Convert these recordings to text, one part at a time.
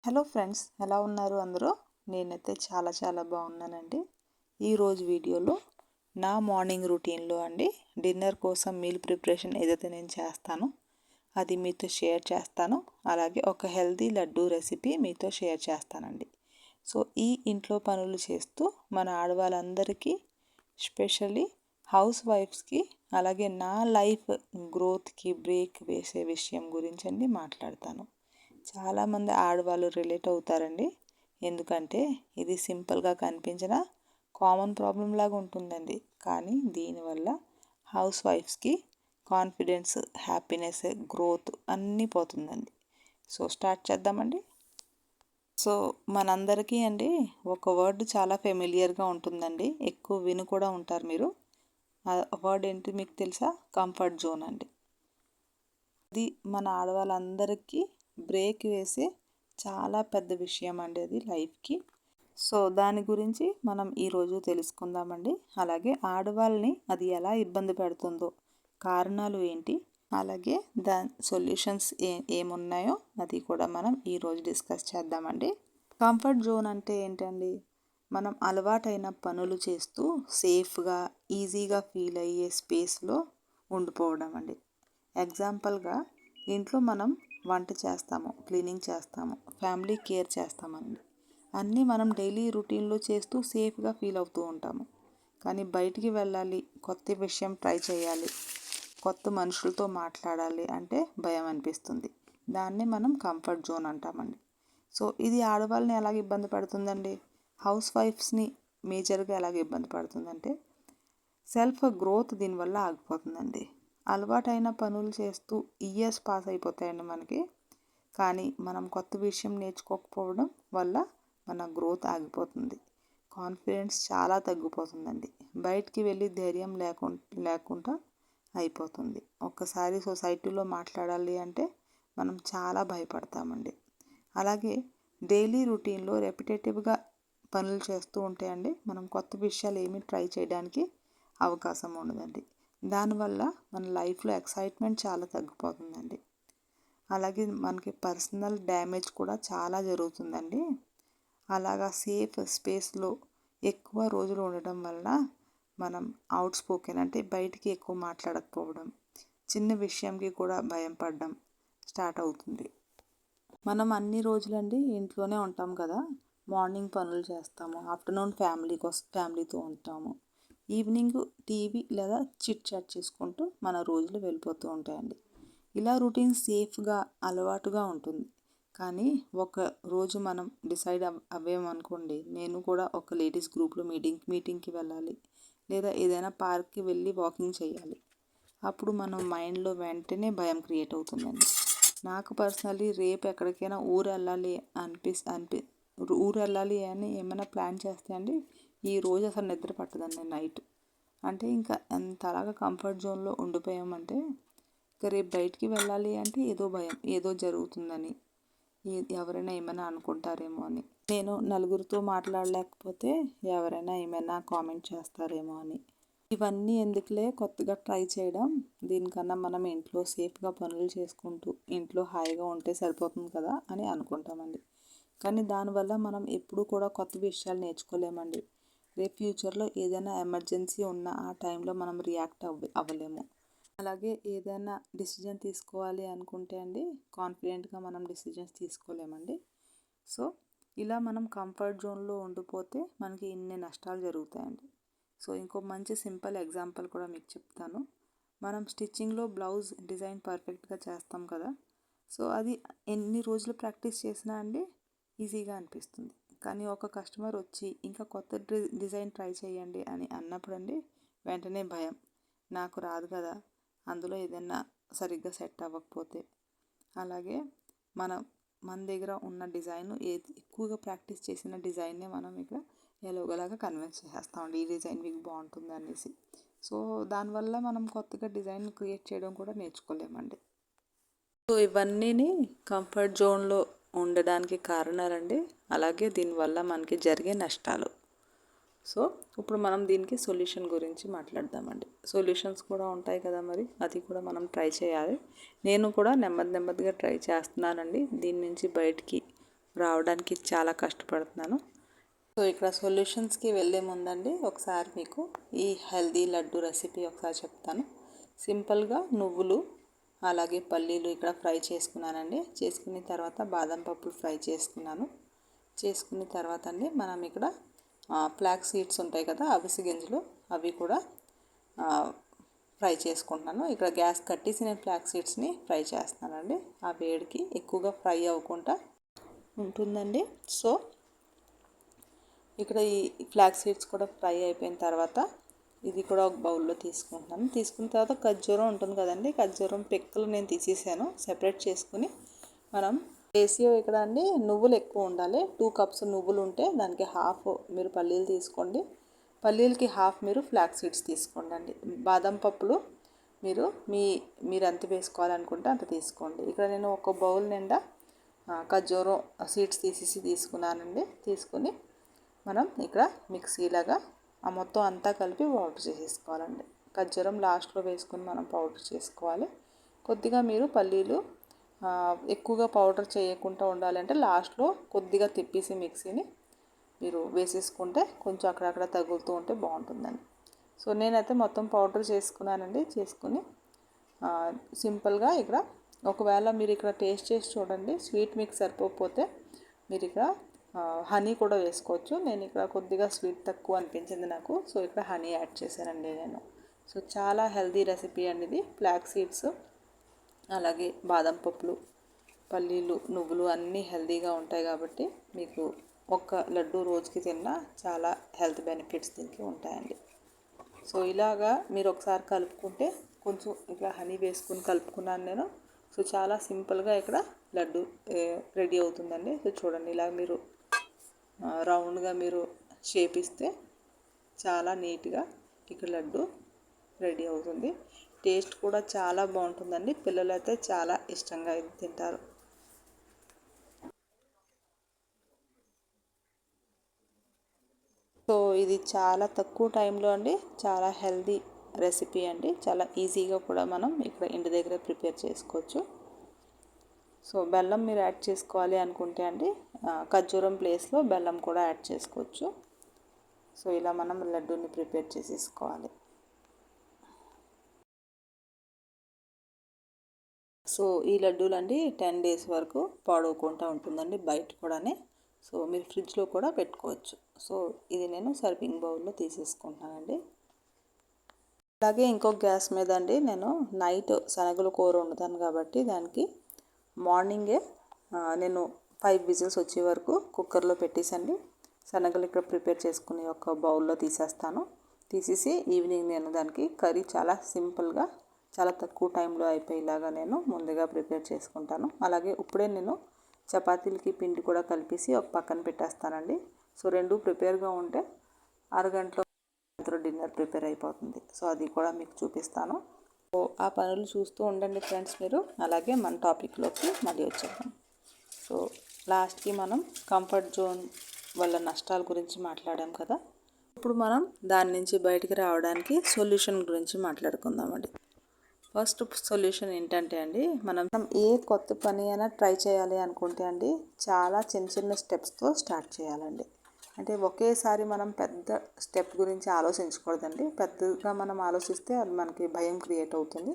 Hello friends, ఎలా ఉన్నారు అందరూ? నేనైతే చాలా బాగున్నానండి. ఈరోజు వీడియోలో నా మార్నింగ్ రొటీన్లో డిన్నర్ కోసం మీల్ ప్రిపరేషన్ ఏదైతే నేను చేస్తానో అది మీతో షేర్ చేస్తాను. అలాగే ఒక హెల్తీ లడ్డూ రెసిపీ మీతో షేర్ చేస్తానండి. సో ఈ ఇంట్లో పనులు చేస్తూ మన ఆడవాళ్ళందరికీ, స్పెషల్లీ హౌస్ వైఫ్స్కి, అలాగే నా లైఫ్ గ్రోత్కి బ్రేక్ వేసే విషయం గురించి మాట్లాడతాను. చాలామంది ఆడవాళ్ళు రిలేట్ అవుతారండి. ఎందుకంటే ఇది సింపుల్గా కనిపించిన కామన్ ప్రాబ్లం లాగా ఉంటుందండి. కానీ దీనివల్ల హౌస్ వైఫ్స్కి కాన్ఫిడెన్స్, హ్యాపీనెస్, గ్రోత్ అన్నీ పోతుందండి. సో స్టార్ట్ చేద్దామండి. సో మనందరికీ ఒక వర్డ్ చాలా ఫెమిలియర్గా ఉంటుందండి. ఎక్కువ విని కూడా ఉంటారు మీరు. ఆ వర్డ్ ఏంటి మీకు తెలుసా? కంఫర్ట్ జోన్ అండి. అది మన ఆడవాళ్ళందరికీ బ్రేక్ వేసే చాలా పెద్ద విషయం అది లైఫ్కి. సో దాని గురించి మనం ఈరోజు తెలుసుకుందామండి. అలాగే ఆడవాళ్ళని అది ఎలా ఇబ్బంది పెడుతుందో, కారణాలు ఏంటి, అలాగే దాని సొల్యూషన్స్ ఏమున్నాయో అది కూడా మనం ఈరోజు డిస్కస్ చేద్దామండి. కంఫర్ట్ జోన్ అంటే ఏంటండి? మనం అలవాటైన పనులు చేస్తూ సేఫ్గా, ఈజీగా ఫీల్ అయ్యే స్పేస్లో ఉండిపోవడం అండి. ఎగ్జాంపుల్గా ఇంట్లో మనం వంట చేస్తాము, క్లీనింగ్ చేస్తాము, ఫ్యామిలీ కేర్ చేస్తామండి. అన్నీ మనం డైలీ రొటీన్లో చేస్తూ సేఫ్గా ఫీల్ అవుతూ ఉంటాము. కానీ బయటికి వెళ్ళాలి, కొత్త విషయం ట్రై చేయాలి, కొత్త మనుషులతో మాట్లాడాలి అంటే భయం అనిపిస్తుంది. దాన్ని మనం కంఫర్ట్ జోన్ అంటామండి. సో ఇది ఆడవాళ్ళని ఎలాగ ఇబ్బంది పడుతుందండి? హౌస్ వైఫ్స్ని మేజర్గా ఎలాగ ఇబ్బంది పడుతుందంటే సెల్ఫ్ గ్రోత్ దీనివల్ల ఆగిపోతుందండి. అలవాటైన పనులు చేస్తూ ఇయర్స్ పాస్ అయిపోతాయండి మనకి. కానీ మనం కొత్త విషయం నేర్చుకోకపోవడం వల్ల మన గ్రోత్ ఆగిపోతుంది. కాన్ఫిడెన్స్ చాలా తగ్గిపోతుందండి. బయటికి వెళ్ళి ధైర్యం లేకుండా అయిపోతుంది. ఒక్కసారి సొసైటీలో మాట్లాడాలి అంటే మనం చాలా భయపడతామండి. అలాగే డైలీ రొటీన్లో రెపిటేటివ్గా పనులు చేస్తూ ఉంటే మనం కొత్త విషయాలు ఏమీ ట్రై చేయడానికి అవకాశం ఉండదండి. దానివల్ల మన లైఫ్లో ఎక్సైట్మెంట్ చాలా తగ్గిపోతుందండి. అలాగే మనకి పర్సనల్ డ్యామేజ్ కూడా చాలా జరుగుతుందండి. అలాగా సేఫ్ స్పేస్లో ఎక్కువ రోజులు ఉండడం వల్ల మనం అవుట్ స్పోకెన్ అంటే బయటికి ఎక్కువ మాట్లాడకపోవడం, చిన్న విషయంకి కూడా భయం పడడం స్టార్ట్ అవుతుంది. మనం అన్ని రోజులండి ఇంట్లోనే ఉంటాం కదా. మార్నింగ్ పనులు చేస్తాము, ఆఫ్టర్నూన్ ఫ్యామిలీతో ఉంటాము, ఈవినింగ్ టీవీ లేదా చిట్ చాట్ చేసుకుంటూ మన రోజులు వెళ్ళిపోతూ ఉంటాయండి. ఇలా రొటీన్ సేఫ్గా అలవాటుగా ఉంటుంది. కానీ ఒక రోజు మనం డిసైడ్ అవ్వామనుకోండి, నేను కూడా ఒక లేడీస్ గ్రూప్లో మీటింగ్కి వెళ్ళాలి, లేదా ఏదైనా పార్క్కి వెళ్ళి వాకింగ్ చేయాలి. అప్పుడు మనం మైండ్లో వెంటనే భయం క్రియేట్ అవుతుందండి. నాకు పర్సనల్లీ రేపు ఎక్కడికైనా ఊరు వెళ్ళాలి అని ఏమైనా ప్లాన్ చేస్తే ఈ రోజు అసలు నిద్ర పట్టదండి నైట్. అంటే ఇంకా ఎంతలాగా కంఫర్ట్ జోన్లో ఉండిపోయామంటే ఇంకా రేపు బయటికి వెళ్ళాలి అంటే ఏదో భయం, ఏదో జరుగుతుందని, ఎవరైనా ఏమైనా అనుకుంటారేమో అని, నేను నలుగురితో మాట్లాడలేకపోతే ఎవరైనా ఏమైనా కామెంట్ చేస్తారేమో అని. ఇవన్నీ ఎందుకులే కొత్తగా ట్రై చేయడం, దీనికన్నా మనం ఇంట్లో సేఫ్గా పనులు చేసుకుంటూ ఇంట్లో హాయిగా ఉంటే సరిపోతుంది కదా అని అనుకుంటామండి. కానీ దానివల్ల మనం ఎప్పుడూ కూడా కొత్త విషయాలు నేర్చుకోలేమండి. రేపు ఫ్యూచర్లో ఏదైనా ఎమర్జెన్సీ ఉన్న ఆ టైంలో మనం రియాక్ట్ అవ్వలేము. అలాగే ఏదైనా డిసిజన్ తీసుకోవాలి అనుకుంటే కాన్ఫిడెంట్గా మనం డిసిజన్స్ తీసుకోలేమండి. సో ఇలా మనం కంఫర్ట్ జోన్లో ఉండిపోతే మనకి ఇన్ని నష్టాలు జరుగుతాయండి. సో ఇంకో మంచి సింపుల్ ఎగ్జాంపుల్ కూడా మీకు చెప్తాను. మనం స్టిచ్చింగ్లో బ్లౌజ్ డిజైన్ పర్ఫెక్ట్గా చేస్తాం కదా. సో అది ఎన్ని రోజులు ప్రాక్టీస్ చేసినా ఈజీగా అనిపిస్తుంది. కానీ ఒక కస్టమర్ వచ్చి ఇంకా కొత్త డిజైన్ ట్రై చేయండి అని అన్నప్పుడు వెంటనే భయం, నాకు రాదు కదా, అందులో ఏదైనా సరిగ్గా సెట్ అవ్వకపోతే. అలాగే మన దగ్గర ఉన్న డిజైన్ ఎక్కువగా ప్రాక్టీస్ చేసిన డిజైన్నే మనం ఇక్కడ ఎలాగోలాగా కన్విన్స్ చేసేస్తామండి, ఈ డిజైన్ మీకు బాగుంటుంది అనేసి. సో దానివల్ల మనం కొత్తగా డిజైన్ క్రియేట్ చేయడం కూడా నేర్చుకోలేమండి. సో ఇవన్నీ కంఫర్ట్ జోన్లో ఉండడానికి కారణాలండి. అలాగే దీనివల్ల మనకి జరిగే నష్టాలు. సో ఇప్పుడు మనం దీనికి సొల్యూషన్ గురించి మాట్లాడదామండి. సొల్యూషన్స్ కూడా ఉంటాయి కదా, మరి అది కూడా మనం ట్రై చేయాలి. నేను కూడా నెమ్మదిగా ట్రై చేస్తున్నానండి దీని నుంచి బయటికి రావడానికి చాలా కష్టపడుతున్నాను. సో ఇక్కడ సొల్యూషన్స్కి వెళ్ళే ముందండి ఒకసారి మీకు ఈ హెల్దీ లడ్డు రెసిపీ ఒకసారి చెప్తాను. సింపుల్గా నువ్వులు అలాగే పల్లీలు ఇక్కడ ఫ్రై చేసుకున్నానండి. చేసుకున్న తర్వాత బాదం పప్పులు ఫ్రై చేసుకున్నాను. చేసుకున్న తర్వాత అండి మనం ఇక్కడ ఫ్లాక్స్ సీడ్స్ ఉంటాయి కదా, అవిసె గింజలు, అవి కూడా ఫ్రై చేసుకుంటున్నాను. ఇక్కడ గ్యాస్ కట్టేసి నేను ఫ్లాక్స్ సీడ్స్ని ఫ్రై చేస్తున్నానండి. ఆ వేడికి ఎక్కువగా ఫ్రై అవ్వకుండా ఉంటుందండి. సో ఇక్కడ ఈ ఫ్లాక్స్ సీడ్స్ కూడా ఫ్రై అయిపోయిన తర్వాత ఇది కూడా ఒక బౌల్లో తీసుకుంటున్నాను. తీసుకున్న తర్వాత ఖర్జూరం ఉంటుంది కదండి, ఖర్జూరం పిక్కలు నేను తీసేసాను, సెపరేట్ చేసుకుని మనం రేషియో ఇక్కడ అండి నువ్వులు ఎక్కువ ఉండాలి. 2 కప్స్ నువ్వులు ఉంటే దానికి హాఫ్ మీరు పల్లీలు తీసుకోండి, పల్లీలకి హాఫ్ మీరు ఫ్లాక్స్ సీడ్స్ తీసుకోండి అండి. బాదం పప్పులు మీరు ఎంత వేసుకోవాలనుకుంటే అంత తీసుకోండి. ఇక్కడ నేను ఒక బౌల్ నిండా ఖర్జూరం సీడ్స్ తీసుకున్నానండి. తీసుకుని మనం ఇక్కడ మిక్సీలాగా మొత్తం అంతా కలిపి పౌడర్ చేసేసుకోవాలండి. ఖర్జూరం లాస్ట్లో వేసుకొని మనం పౌడర్ చేసుకోవాలి. కొద్దిగా మీరు పల్లీలు ఎక్కువగా పౌడర్ చేయకుండా ఉండాలంటే లాస్ట్లో కొద్దిగా తిప్పేసి మిక్సీని మీరు వేసేసుకుంటే కొంచెం అక్కడక్కడ తగులుతూ ఉంటే బాగుంటుందండి. సో నేనైతే మొత్తం పౌడర్ చేసుకున్నానండి. చేసుకుని సింపుల్గా ఇక్కడ ఒకవేళ మీరు ఇక్కడ టేస్ట్ చేసి చూడండి, స్వీట్ మీకు సరిపోకపోతే మీరు ఇక్కడ హనీ కూడా వేసుకోవచ్చు. నేను ఇక్కడ కొద్దిగా స్వీట్ తక్కువ అనిపించింది నాకు, సో ఇక్కడ హనీ యాడ్ చేశానండి నేను. సో చాలా హెల్తీ రెసిపీ అండి ఇది. ఫ్లాక్స్ సీడ్స్ అలాగే బాదం పప్పులు, పల్లీలు, నువ్వులు అన్నీ హెల్తీగా ఉంటాయి కాబట్టి మీకు ఒక్క లడ్డు రోజుకి తిన్నా చాలా హెల్త్ బెనిఫిట్స్ దీనికి ఉంటాయండి. సో ఇలాగా మీరు ఒకసారి కలుపుకుంటే, కొంచెం ఇట్లా హనీ వేసుకుని కలుపుకున్నాను నేను. సో చాలా సింపుల్గా ఇక్కడ లడ్డు రెడీ అవుతుందండి. సో చూడండి, ఇలా మీరు రౌండ్గా మీరు షేప్ ఇస్తే చాలా నీట్గా ఇక్కడ లడ్డు రెడీ అవుతుంది. టేస్ట్ కూడా చాలా బాగుంటుందండి. పిల్లలు అయితే చాలా ఇష్టంగా ఇది తింటారు. సో ఇది చాలా తక్కువ టైంలో అండి, చాలా హెల్దీ రెసిపీ అండి. చాలా ఈజీగా కూడా మనం ఇక్కడ ఇంటి దగ్గర ప్రిపేర్ చేసుకోవచ్చు. సో బెల్లం మీరు యాడ్ చేసుకోవాలి అనుకుంటే అండి ఖర్జూరం ప్లేస్లో బెల్లం కూడా యాడ్ చేసుకోవచ్చు. సో ఇలా మనం లడ్డూని ప్రిపేర్ చేసేసుకోవాలి. సో ఈ లడ్డూలు అండి 10 days వరకు పాడవకుండా ఉంటుందండి బయట కూడానే. సో మీరు ఫ్రిడ్జ్లో కూడా పెట్టుకోవచ్చు. సో ఇది నేను సర్వింగ్ బౌల్లో తీసేసుకుంటానండి. అలాగే ఇంకొక గ్యాస్ మీద అండి నేను నైట్ శనగల కూర వండుతాను కాబట్టి దానికి మార్నింగే నేను 5 విజిల్స్ వచ్చే వరకు కుక్కర్లో పెట్టేసండి శనగలు ఇక్కడ ప్రిపేర్ చేసుకుని ఒక బౌల్లో తీసేస్తాను. తీసేసి ఈవినింగ్ నేను దానికి కర్రీ చాలా సింపుల్గా చాలా తక్కువ టైంలో అయిపోయేలాగా నేను ముందుగా ప్రిపేర్ చేసుకుంటాను. అలాగే ఇప్పుడే నేను చపాతీలకి పిండి కూడా కలిపేసి ఒక పక్కన పెట్టేస్తానండి. సో రెండు ప్రిపేర్గా ఉంటే అరగంటలో డిన్నర్ ప్రిపేర్ అయిపోతుంది. సో అది కూడా మీకు చూపిస్తాను. సో ఆ పనులు చూస్తూ ఉండండి ఫ్రెండ్స్ మీరు. అలాగే మన టాపిక్లోకి మళ్ళీ వచ్చేద్దాం. సో లాస్ట్కి మనం కంఫర్ట్ జోన్ వల్ల నష్టాల గురించి మాట్లాడాం కదా, ఇప్పుడు మనం దాని నుంచి బయటికి రావడానికి సొల్యూషన్ గురించి మాట్లాడుకుందామండి. ఫస్ట్ సొల్యూషన్ ఏంటంటే అండి, మనం ఏ కొత్త పని అయినా ట్రై చేయాలి అనుకుంటే అండి చాలా చిన్న చిన్న స్టెప్స్తో స్టార్ట్ చేయాలండి. అంటే ఒకేసారి మనం పెద్ద స్టెప్ గురించి ఆలోచించకూడదండి. పెద్దగా మనం ఆలోచిస్తే అది మనకి భయం క్రియేట్ అవుతుంది.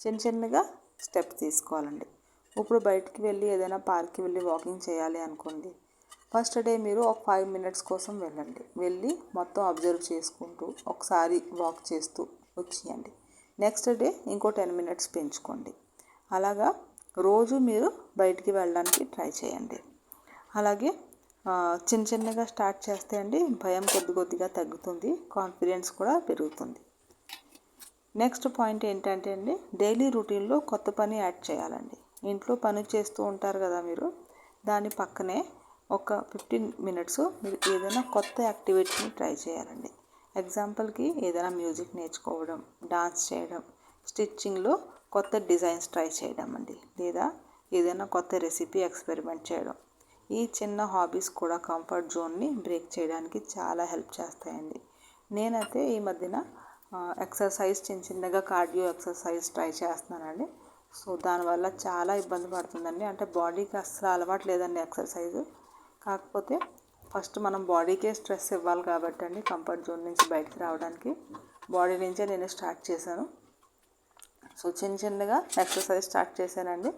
చిన్న చిన్నగా స్టెప్స్ తీసుకోవాలండి. ఇప్పుడు బయటికి వెళ్ళి ఏదైనా పార్క్కి వెళ్ళి వాకింగ్ చేయాలి అనుకోండి, ఫస్ట్ డే మీరు ఒక 5 minutes కోసం వెళ్ళండి. వెళ్ళి మొత్తం అబ్జర్వ్ చేసుకుంటూ ఒకసారి వాక్ చేస్తూ వచ్చేయండి. నెక్స్ట్ డే ఇంకో 10 minutes పెంచుకోండి. అలాగా రోజు మీరు బయటికి వెళ్ళడానికి ట్రై చేయండి. అలాగే చిన్న చిన్నగా స్టార్ట్ చేస్తే అండి భయం కొద్దిగా తగ్గుతుంది, కాన్ఫిడెన్స్ కూడా పెరుగుతుంది. నెక్స్ట్ పాయింట్ ఏంటంటే అండి, డైలీ రొటీన్లో కొత్త పని యాడ్ చేయాలండి. ఇంట్లో పని చేస్తూ ఉంటారు కదా మీరు, దాని పక్కనే ఒక 15 minutes మీరు ఏదైనా కొత్త యాక్టివిటీని ట్రై చేయాలండి. ఎగ్జాంపుల్కి ఏదైనా మ్యూజిక్ నేర్చుకోవడం, డాన్స్ చేయడం, స్టిచ్చింగ్లో కొత్త డిజైన్స్ ట్రై చేయడం అండి, లేదా ఏదైనా కొత్త రెసిపీ ఎక్స్పెరిమెంట్ చేయడం. ఈ చిన్న హాబీస్ కూడా కంఫర్ట్ జోన్ని బ్రేక్ చేయడానికి చాలా హెల్ప్ చేస్తాయండి. నేనైతే ఈ మధ్యన ఎక్సర్సైజ్ చిన్నగా కార్డియో ఎక్సర్సైజ్ ట్రై చేస్తున్నానండి. సో దానివల్ల చాలా ఇబ్బంది పడుతుందండి. అంటే బాడీకి అస్సలు అలవాటు లేదండి ఎక్సర్సైజ్. కాకపోతే ఫస్ట్ మనం బాడీకే స్ట్రెస్ ఇవ్వాలి కాబట్టి అండి, కంఫర్ట్ జోన్ నుంచి బయటకు రావడానికి బాడీ నుంచే నేను స్టార్ట్ చేశాను. సో చిన్నగా ఎక్సర్సైజ్ స్టార్ట్ చేశానండి.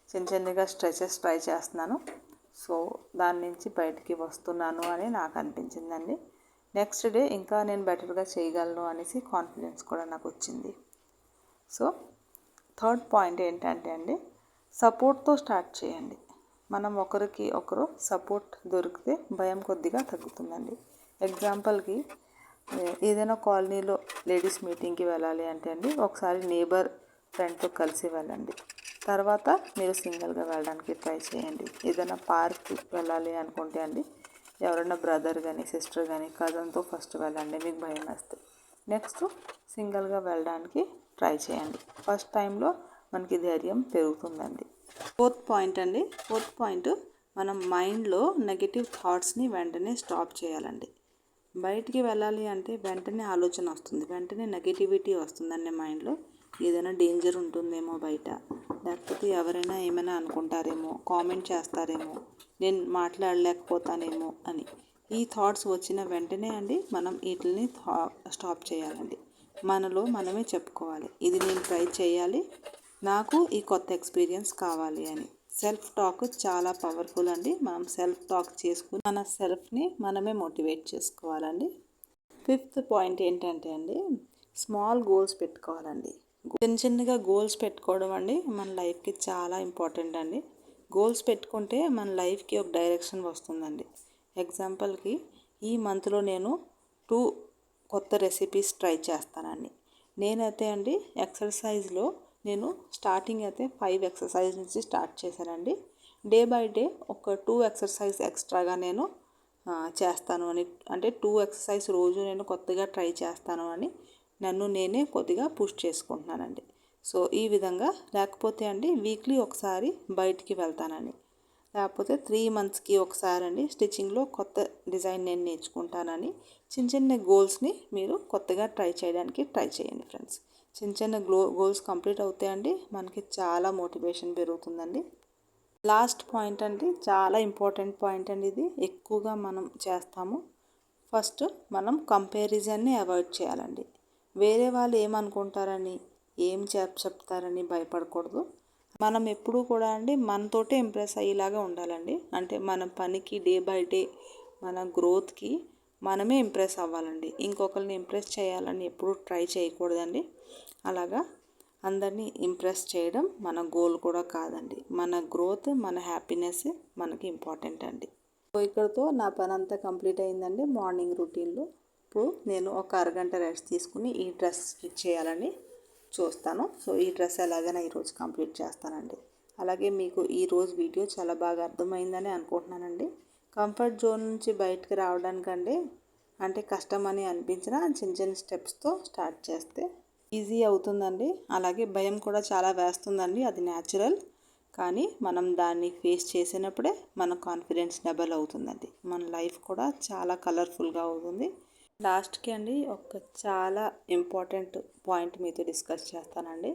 చిన్నగా స్ట్రెచెస్ ట్రై చేస్తున్నాను. సో దాని నుంచి బయటికి వస్తున్నాను అని నాకు అనిపించిందండి. నెక్స్ట్ డే ఇంకా నేను బెటర్గా చేయగలను అనేసి కాన్ఫిడెన్స్ కూడా నాకు వచ్చింది. సో థర్డ్ పాయింట్ ఏంటంటే అండి, సపోర్ట్తో స్టార్ట్ చేయండి. మనం ఒకరికి ఒకరు సపోర్ట్ దొరికితే భయం కొద్దిగా తగ్గుతుందండి. ఎగ్జాంపుల్కి ఏదైనా కాలనీలో లేడీస్ మీటింగ్కి వెళ్ళాలి అంటే అండి, ఒకసారి నేబర్ ఫ్రెండ్తో కలిసి వెళ్ళండి. తర్వాత మీరు సింగిల్గా వెళ్ళడానికి ట్రై చేయండి. ఏదైనా పార్క్ వెళ్ళాలి అనుకుంటే అండి, ఎవరైనా బ్రదర్ కానీ సిస్టర్ కానీ కజన్తో ఫస్ట్ వెళ్ళండి, మీకు భయం వేస్తే. నెక్స్ట్ సింగిల్గా వెళ్ళడానికి ట్రై చేయండి. ఫస్ట్ టైంలో మనకి ధైర్యం పెరుగుతుందండి. ఫోర్త్ పాయింట్ మనం మైండ్లో నెగిటివ్ థాట్స్ని వెంటనే స్టాప్ చేయాలండి. బయటికి వెళ్ళాలి అంటే వెంటనే ఆలోచన వస్తుంది, వెంటనే నెగిటివిటీ వస్తుందండి మైండ్లో. ఏదైనా డేంజర్ ఉంటుందేమో బయట, లేకపోతే ఎవరైనా ఏమైనా అనుకుంటారేమో, కామెంట్ చేస్తారేమో, నేను మాట్లాడలేకపోతానేమో అని ఈ థాట్స్ వచ్చిన వెంటనే అండి మనం వీటిని స్టాప్ చేయాలండి. మనలో మనమే చెప్పుకోవాలి, ఇది నేను ట్రై చేయాలి, నాకు ఈ కొత్త ఎక్స్పీరియన్స్ కావాలి అని. సెల్ఫ్ టాక్ చాలా పవర్ఫుల్ అండి. మనం సెల్ఫ్ టాక్ చేసుకుని మన సెల్ఫ్ని మనమే మోటివేట్ చేసుకోవాలండి. ఫిఫ్త్ పాయింట్ ఏంటంటే అండి, స్మాల్ గోల్స్ పెట్టుకోవాలండి. చిన్నగా గోల్స్ పెట్టుకోవడం అండి మన లైఫ్కి చాలా ఇంపార్టెంట్ అండి. గోల్స్ పెట్టుకుంటే మన లైఫ్కి ఒక డైరెక్షన్ వస్తుందండి. ఎగ్జాంపుల్కి ఈ మంత్లో నేను 2 కొత్త రెసిపీస్ ట్రై చేస్తానండి. నేనైతే అండి ఎక్సర్సైజ్లో నేను స్టార్టింగ్ అయితే 5 ఎక్సర్సైజ్ నుంచి స్టార్ట్ చేశానండి. డే బై డే ఒక 2 ఎక్సర్సైజ్ ఎక్స్ట్రాగా నేను చేస్తాను అని, అంటే 2 ఎక్సర్సైజ్ రోజు నేను కొత్తగా ట్రై చేస్తాను అని నన్ను నేనే కొద్దిగా పుష్ చేసుకుంటున్నానండి. సో ఈ విధంగా, లేకపోతే అండి వీక్లీ ఒకసారి బయటికి వెళ్తానండి, లేకపోతే 3 మంత్స్కి ఒకసారి అండి స్టిచ్చింగ్లో కొత్త డిజైన్ నేను నేర్చుకుంటానని చిన్న గోల్స్ని మీరు కొత్తగా ట్రై చేయడానికి ట్రై చేయండి ఫ్రెండ్స్. చిన్న గోల్స్ కంప్లీట్ అవుతాయండి, మనకి చాలా మోటివేషన్ పెరుగుతుందండి. లాస్ట్ పాయింట్ అండి, చాలా ఇంపార్టెంట్ పాయింట్ అండి, ఇది ఎక్కువగా మనం చేస్తాము. ఫస్ట్ మనం కంపారిజన్ని అవాయిడ్ చేయాలండి. వేరే వాళ్ళు ఏమనుకుంటారని, ఏం చెప్తారని భయపడకూడదు. మనం ఎప్పుడూ కూడా అండి మనతోటే ఇంప్రెస్ అయ్యేలాగా ఉండాలండి. అంటే మన పనికి డే బై డే మన గ్రోత్కి మనమే ఇంప్రెస్ అవ్వాలండి. ఇంకొకరిని ఇంప్రెస్ చేయాలని ఎప్పుడూ ట్రై చేయకూడదండి. అలాగా అందరినీ ఇంప్రెస్ చేయడం మన గోల్ కూడా కాదండి. మన గ్రోత్, మన హ్యాపీనెస్ మనకి ఇంపార్టెంట్ అండి. సో ఇక్కడితో నా పని అంతా కంప్లీట్ అయిందండి మార్నింగ్ రొటీన్లో. ఇప్పుడు నేను ఒక అరగంట రెస్ట్ తీసుకుని ఈ డ్రెస్ స్టిచ్ చేయాలని చూస్తాను. సో ఈ డ్రెస్ ఎలాగైనా ఈరోజు కంప్లీట్ చేస్తానండి. అలాగే మీకు ఈరోజు వీడియో చాలా బాగా అర్థమైందని అనుకుంటున్నానండి. కంఫర్ట్ జోన్ నుంచి బయటకు రావడానికండి అంటే కష్టమని అనిపించిన చిన్న స్టెప్స్తో స్టార్ట్ చేస్తే ఈజీ అవుతుందండి. అలాగే భయం కూడా చాలా వేస్తుందండి, అది న్యాచురల్. కానీ మనం దాన్ని ఫేస్ చేసినప్పుడే మన కాన్ఫిడెన్స్ డబల్ అవుతుందండి. మన లైఫ్ కూడా చాలా కలర్ఫుల్గా అవుతుంది. లాస్ట్కి అండి ఒక చాలా ఇంపార్టెంట్ పాయింట్ మీతో డిస్కస్ చేస్తానండి.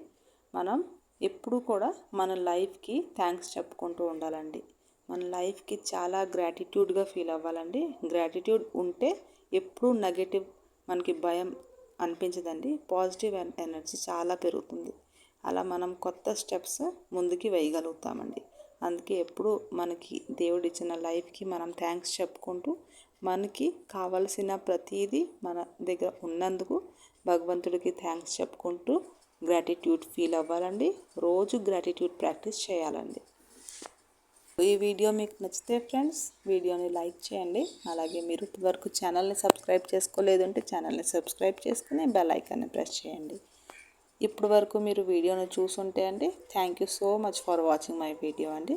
మనం ఎప్పుడు కూడా మన లైఫ్కి థ్యాంక్స్ చెప్పుకుంటూ ఉండాలండి. మన లైఫ్కి చాలా గ్రాటిట్యూడ్గా ఫీల్ అవ్వాలండి. గ్రాటిట్యూడ్ ఉంటే ఎప్పుడూ నెగటివ్ మనకి భయం అనిపించదండి. పాజిటివ్ ఎనర్జీ చాలా పెరుగుతుంది. అలా మనం కొత్త స్టెప్స్ ముందుకి వేయగలుగుతామండి. అందుకే ఎప్పుడు మనకి దేవుడిచ్చిన లైఫ్కి మనం థ్యాంక్స్ చెప్పుకుంటూ, మనకి కావలసిన ప్రతిదీ మన దగ్గర ఉన్నందుకు భగవంతుడికి థ్యాంక్స్ చెప్పుకుంటూ గ్రాటిట్యూడ్ ఫీల్ అవ్వాలండి. రోజు గ్రాటిట్యూడ్ ప్రాక్టీస్ చేయాలండి. ఈ వీడియో మీకు నచ్చితే ఫ్రెండ్స్ వీడియోని లైక్ చేయండి. అలాగే మీరు ఇప్పటివరకు ఛానల్ని సబ్స్క్రైబ్ చేసుకోలేదంటే ఛానల్ని సబ్స్క్రైబ్ చేసుకుని బెల్ ఐకాన్ని ప్రెస్ చేయండి. ఇప్పటి వరకు మీరు వీడియోని చూసుంటే అండి thank you so much for watching my video అండి.